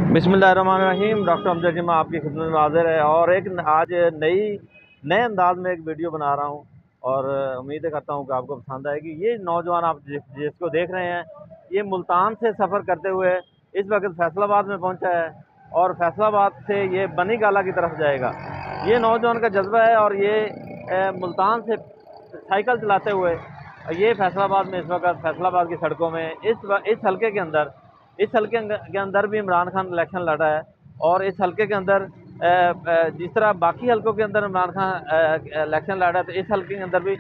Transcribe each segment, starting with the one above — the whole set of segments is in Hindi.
बिस्मिल्लाहिर्रहमानिर्रहीम। डॉक्टर अमजद जिमा आपकी खिदमत में हाजिर है और एक आज नए अंदाज में एक वीडियो बना रहा हूँ और उम्मीद करता हूँ कि आपको पसंद आएगी। ये नौजवान आप जिसको देख रहे हैं, ये मुल्तान से सफ़र करते हुए इस वक्त फैसलाबाद में पहुँचा है और फैसलाबाद से ये बनी गाला की तरफ जाएगा। ये नौजवान का जज्बा है और ये मुल्तान से साइकिल चलाते हुए ये फैसलाबाद में इस वक्त फैसलाबाद की सड़कों में इस हल्के के अंदर भी इमरान खान इलेक्शन लड़ रहा है और इस हल्के के अंदर जिस तरह बाकी हल्कों के अंदर इमरान खान इलेक्शन लड़ रहा है, तो इस हल्के के अंदर भी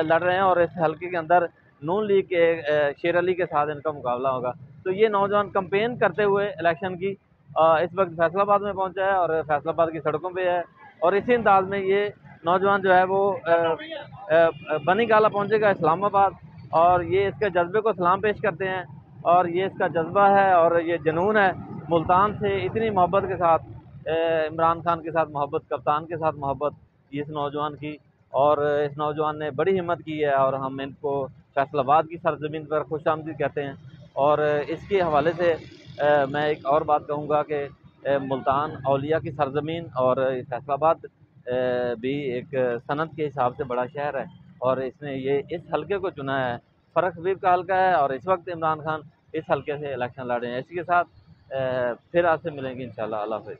लड़ रहे हैं और इस हल्के के अंदर नून लीग के शेर अली के साथ इनका मुकाबला होगा। तो ये नौजवान कंपेन करते हुए इलेक्शन की इस वक्त फैसलाबाद में पहुंचा है और फैसलाबाद की सड़कों पे है और इसी अंदाज में ये नौजवान जो है वो बनी गाला पहुंचेगा इस्लामाबाद और ये इसके जज्बे को सलाम पेश करते हैं और ये इसका जज्बा है और ये जुनून है। मुल्तान से इतनी मोहब्बत के साथ, इमरान खान के साथ मोहब्बत, कप्तान के साथ मोहब्बत इस नौजवान की, और इस नौजवान ने बड़ी हिम्मत की है और हम इनको फैसलाबाद की सरजमीन पर खुशामदीद कहते हैं। और इसके हवाले से मैं एक और बात कहूँगा कि मुल्तान औलिया की सरजमीन और फैसलाबाद भी एक सनत के हिसाब से बड़ा शहर है और इसने ये इस हल्के को चुना है। फ़र्क हबीब का हल्का है और इस वक्त इमरान खान इस हल्के से इलेक्शन लड़ रहे हैं। इसी के साथ फिर आपसे मिलेंगे इंशाल्लाह। अल्लाह हाफ़िज़।